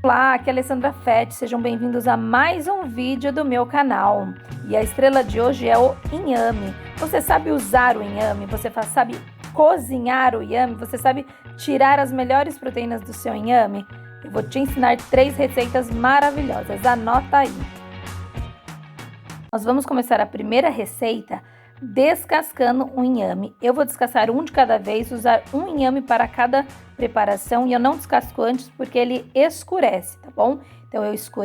Olá, aqui é a Alessandra Fett, sejam bem-vindos a mais um vídeo do meu canal. E a estrela de hoje é o inhame. Você sabe usar o inhame? Você sabe cozinhar o inhame? Você sabe tirar as melhores proteínas do seu inhame? Eu vou te ensinar 3 receitas maravilhosas, anota aí. Nós vamos começar a primeira receita descascando um inhame. Eu vou descascar um de cada vez, usar um inhame para cada preparação e eu não descasco antes porque ele escurece, tá bom? Então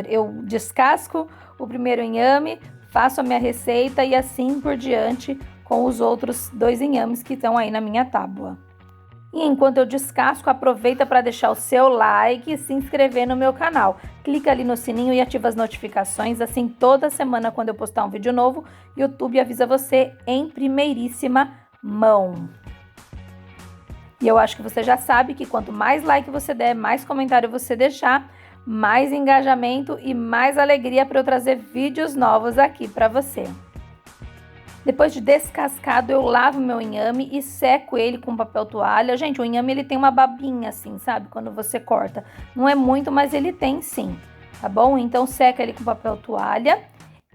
eu descasco o primeiro inhame, faço a minha receita e assim por diante com os outros 2 inhames que estão aí na minha tábua. E enquanto eu descasco, aproveita para deixar o seu like e se inscrever no meu canal. Clica ali no sininho e ativa as notificações, assim toda semana quando eu postar um vídeo novo, o YouTube avisa você em primeiríssima mão. E eu acho que você já sabe que quanto mais like você der, mais comentário você deixar, mais engajamento e mais alegria para eu trazer vídeos novos aqui para você. Depois de descascado, eu lavo meu inhame e seco ele com papel toalha. Gente, o inhame ele tem uma babinha assim, sabe? Quando você corta. Não é muito, mas ele tem sim, tá bom? Então seca ele com papel toalha.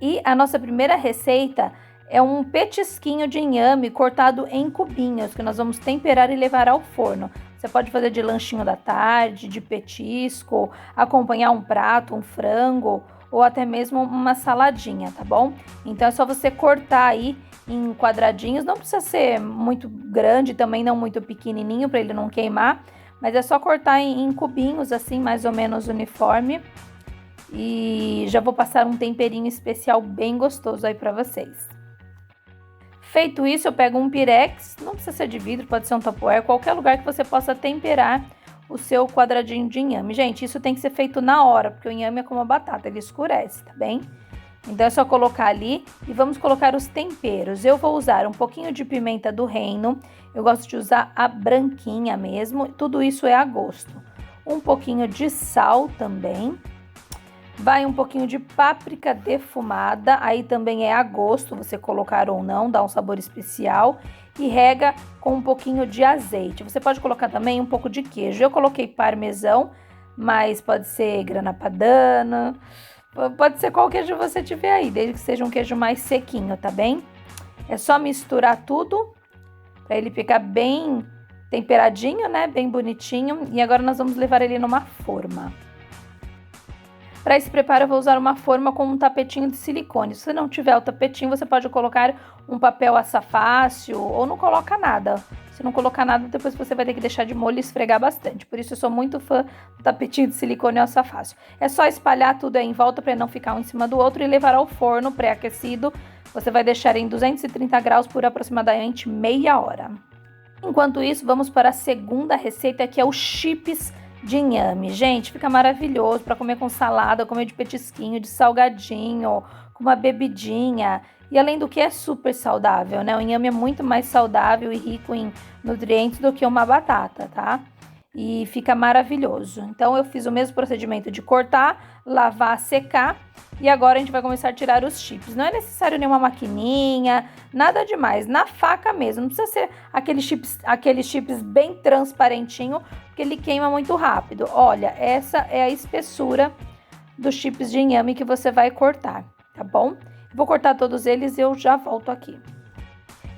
E a nossa primeira receita é um petisquinho de inhame cortado em cubinhos, que nós vamos temperar e levar ao forno. Você pode fazer de lanchinho da tarde, de petisco, acompanhar um prato, um frango ou até mesmo uma saladinha, tá bom? Então é só você cortar aí em quadradinhos, não precisa ser muito grande, também não muito pequenininho para ele não queimar, mas é só cortar em cubinhos assim, mais ou menos uniforme. E já vou passar um temperinho especial bem gostoso aí para vocês. Feito isso, eu pego um pirex, não precisa ser de vidro, pode ser um tupperware, qualquer lugar que você possa temperar o seu quadradinho de inhame. Gente, isso tem que ser feito na hora, porque o inhame é como a batata, ele escurece, tá bem? Então é só colocar ali e vamos colocar os temperos. Eu vou usar um pouquinho de pimenta do reino, eu gosto de usar a branquinha mesmo, tudo isso é a gosto. Um pouquinho de sal também. Vai um pouquinho de páprica defumada, aí também é a gosto, você colocar ou não, dá um sabor especial. E rega com um pouquinho de azeite. Você pode colocar também um pouco de queijo. Eu coloquei parmesão, mas pode ser grana padano, pode ser qual queijo você tiver aí, desde que seja um queijo mais sequinho, tá bem? É só misturar tudo para ele ficar bem temperadinho, né? Bem bonitinho. E agora nós vamos levar ele numa forma. Para esse preparo eu vou usar uma forma com um tapetinho de silicone. Se você não tiver o tapetinho, você pode colocar um papel açafácil ou não coloca nada. Se não colocar nada, depois você vai ter que deixar de molho e esfregar bastante. Por isso eu sou muito fã do tapetinho de silicone e açafácil. É só espalhar tudo aí em volta para não ficar um em cima do outro e levar ao forno pré-aquecido. Você vai deixar em 230 graus por aproximadamente meia hora. Enquanto isso, vamos para a segunda receita, que é o chips de inhame. Gente, fica maravilhoso para comer com salada, comer de petisquinho, de salgadinho, com uma bebidinha. E além do que é super saudável, né? O inhame é muito mais saudável e rico em nutrientes do que uma batata, tá? E fica maravilhoso. Então eu fiz o mesmo procedimento de cortar, lavar, secar. E agora a gente vai começar a tirar os chips. Não é necessário nenhuma maquininha, nada demais. Na faca mesmo. Não precisa ser aqueles chips bem transparentinho, porque ele queima muito rápido. Olha, essa é a espessura dos chips de inhame que você vai cortar, tá bom? Vou cortar todos eles e eu já volto aqui.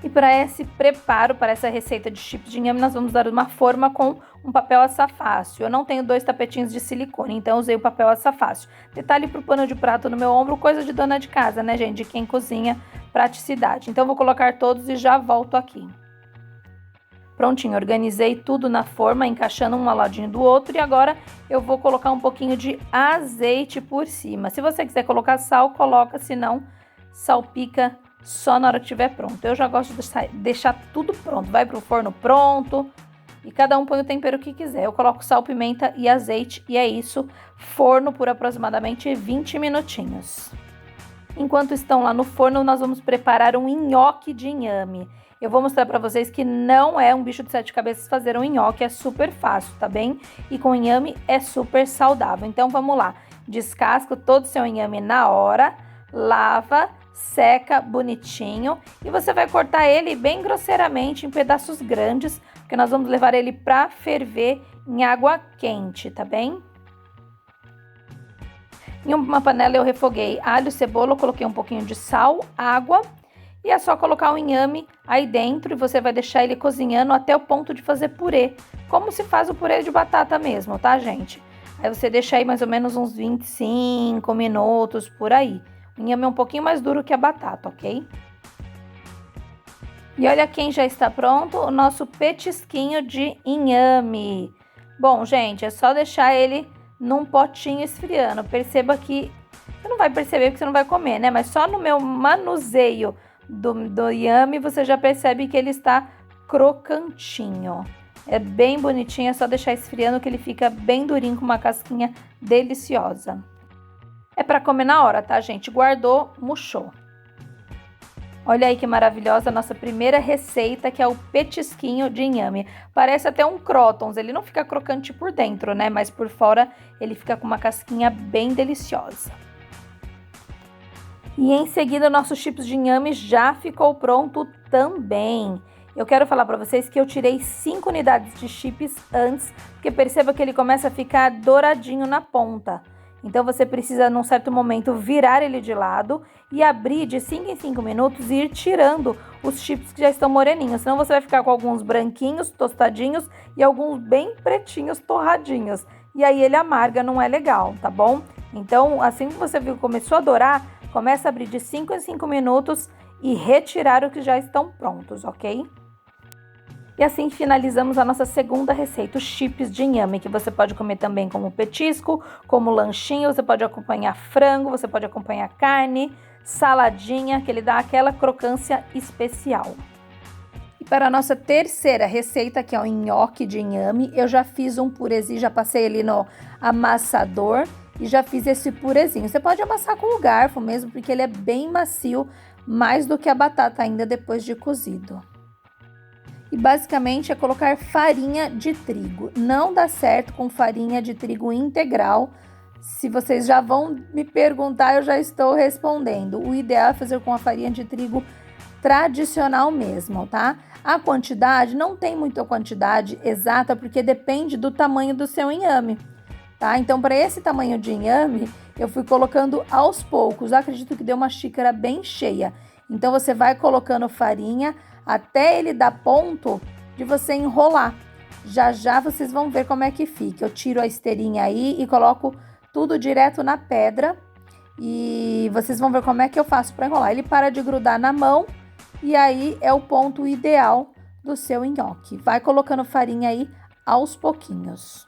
E para esse preparo, para essa receita de chips de inhame, nós vamos dar uma forma com um papel açafácil. Eu não tenho 2 tapetinhos de silicone, então eu usei o papel açafácil. Detalhe para o pano de prato no meu ombro, coisa de dona de casa, né, gente? De quem cozinha, praticidade. Então eu vou colocar todos e já volto aqui. Prontinho, organizei tudo na forma, encaixando um ao ladinho do outro. E agora eu vou colocar um pouquinho de azeite por cima. Se você quiser colocar sal, coloca, se não, salpica só na hora que estiver pronto. Eu já gosto de deixar tudo pronto. Vai pro forno pronto e cada um põe o tempero que quiser. Eu coloco sal, pimenta e azeite e é isso. Forno por aproximadamente 20 minutinhos. Enquanto estão lá no forno, nós vamos preparar um nhoque de inhame. Eu vou mostrar para vocês que não é um bicho de 7 cabeças fazer um nhoque, é super fácil, tá bem? E com inhame é super saudável. Então vamos lá. Descasca todo o seu inhame na hora, lava, seca bonitinho e você vai cortar ele bem grosseiramente em pedaços grandes, porque nós vamos levar ele para ferver em água quente, tá bem? Em uma panela eu refoguei alho, cebola, coloquei um pouquinho de sal, água e é só colocar o inhame aí dentro e você vai deixar ele cozinhando até o ponto de fazer purê, como se faz o purê de batata mesmo, tá, gente? Aí você deixa aí mais ou menos uns 25 minutos por aí. O inhame é um pouquinho mais duro que a batata, ok? E olha quem já está pronto, o nosso petisquinho de inhame. Bom, gente, é só deixar ele num potinho esfriando. Perceba que, você não vai perceber porque você não vai comer, né? Mas só no meu manuseio do inhame você já percebe que ele está crocantinho. É bem bonitinho, é só deixar esfriando que ele fica bem durinho com uma casquinha deliciosa. É para comer na hora, tá, gente? Guardou, murchou. Olha aí que maravilhosa a nossa primeira receita, que é o petisquinho de inhame. Parece até um crótons, ele não fica crocante por dentro, né? Mas por fora ele fica com uma casquinha bem deliciosa. E em seguida o nosso chips de inhame já ficou pronto também. Eu quero falar para vocês que eu tirei 5 unidades de chips antes, porque perceba que ele começa a ficar douradinho na ponta. Então você precisa, num certo momento, virar ele de lado e abrir de 5 em 5 minutos e ir tirando os chips que já estão moreninhos. Senão você vai ficar com alguns branquinhos, tostadinhos e alguns bem pretinhos, torradinhos. E aí ele amarga, não é legal, tá bom? Então, assim que você viu que começou a dourar, começa a abrir de 5 em 5 minutos e retirar os que já estão prontos, ok? E assim finalizamos a nossa segunda receita, os chips de inhame, que você pode comer também como petisco, como lanchinho, você pode acompanhar frango, você pode acompanhar carne, saladinha, que ele dá aquela crocância especial. E para a nossa terceira receita, que é o nhoque de inhame, eu já fiz um purezinho, já passei ali no amassador e já fiz esse purezinho. Você pode amassar com o garfo mesmo, porque ele é bem macio, mais do que a batata ainda depois de cozido. E basicamente é colocar farinha de trigo. Não dá certo com farinha de trigo integral. Se vocês já vão me perguntar, eu já estou respondendo. O ideal é fazer com a farinha de trigo tradicional mesmo, tá? A quantidade, não tem muita quantidade exata, porque depende do tamanho do seu inhame, tá? Então, para esse tamanho de inhame, eu fui colocando aos poucos. Eu acredito que deu uma xícara bem cheia. Então, você vai colocando farinha até ele dar ponto de você enrolar. Já já vocês vão ver como é que fica. Eu tiro a esteirinha aí e coloco tudo direto na pedra e vocês vão ver como é que eu faço para enrolar. Ele para de grudar na mão e aí é o ponto ideal do seu nhoque. Vai colocando farinha aí aos pouquinhos.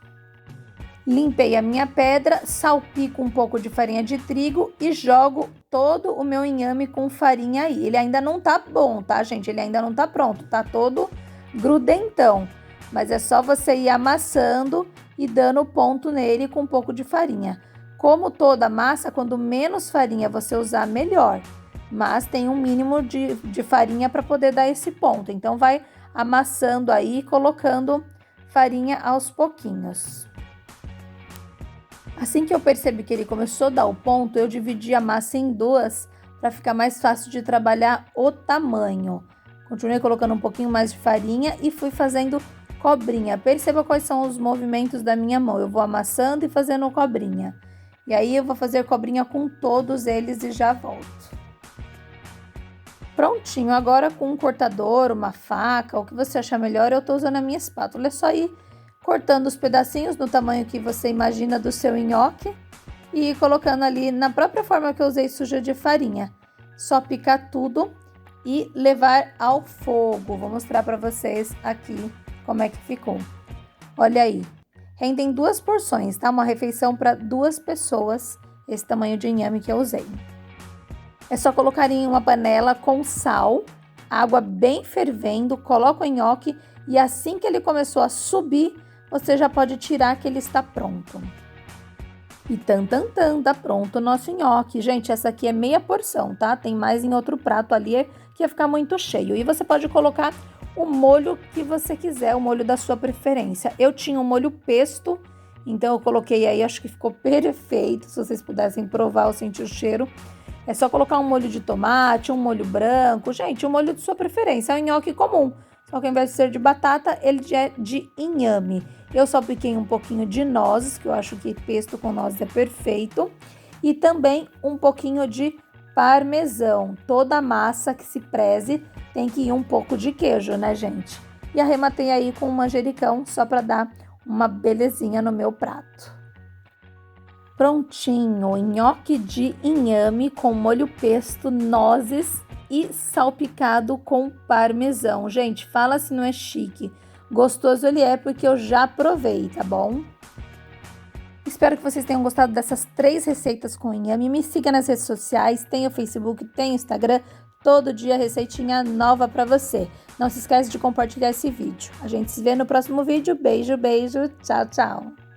Limpei a minha pedra, salpico um pouco de farinha de trigo e jogo todo o meu inhame com farinha aí. Ele ainda não tá bom, tá, gente? Ele ainda não tá pronto, tá todo grudentão. Mas é só você ir amassando e dando ponto nele com um pouco de farinha. Como toda massa, quanto menos farinha você usar, melhor. Mas tem um mínimo de farinha para poder dar esse ponto. Então, vai amassando aí, colocando farinha aos pouquinhos. Assim que eu percebi que ele começou a dar o ponto, eu dividi a massa em duas para ficar mais fácil de trabalhar o tamanho. Continuei colocando um pouquinho mais de farinha e fui fazendo cobrinha. Perceba quais são os movimentos da minha mão. Eu vou amassando e fazendo cobrinha. E aí eu vou fazer cobrinha com todos eles e já volto. Prontinho, agora com um cortador, uma faca, o que você achar melhor, eu tô usando a minha espátula. É só ir cortando os pedacinhos no tamanho que você imagina do seu nhoque e colocando ali na própria forma que eu usei suja de farinha. Só picar tudo e levar ao fogo. Vou mostrar para vocês aqui como é que ficou. Olha aí, rendem 2 porções, tá? Uma refeição para 2 pessoas, esse tamanho de inhame que eu usei. É só colocar em uma panela com sal, água bem fervendo, coloca o nhoque e assim que ele começou a subir, você já pode tirar que ele está pronto. E tá pronto o nosso nhoque. Gente, essa aqui é meia porção, tá? Tem mais em outro prato ali que ia ficar muito cheio. E você pode colocar o molho que você quiser, o molho da sua preferência. Eu tinha um molho pesto, então eu coloquei aí, acho que ficou perfeito. Se vocês pudessem provar ou sentir o cheiro. É só colocar um molho de tomate, um molho branco. Gente, o molho de sua preferência. É um nhoque comum. Só que ao invés de ser de batata, ele é de inhame. Eu só piquei um pouquinho de nozes, que eu acho que pesto com nozes é perfeito. e também um pouquinho de parmesão. Toda massa que se preze tem que ir um pouco de queijo, né, gente? E arrematei aí com um manjericão só para dar uma belezinha no meu prato. Prontinho, nhoque de inhame com molho pesto, nozes e salpicado com parmesão. Gente, fala se não é chique. Gostoso ele é porque eu já provei, tá bom? Espero que vocês tenham gostado dessas 3 receitas com inhame. Me siga nas redes sociais, tem o Facebook, tem o Instagram. Todo dia receitinha nova para você. Não se esquece de compartilhar esse vídeo. A gente se vê no próximo vídeo. Beijo, beijo. Tchau, tchau.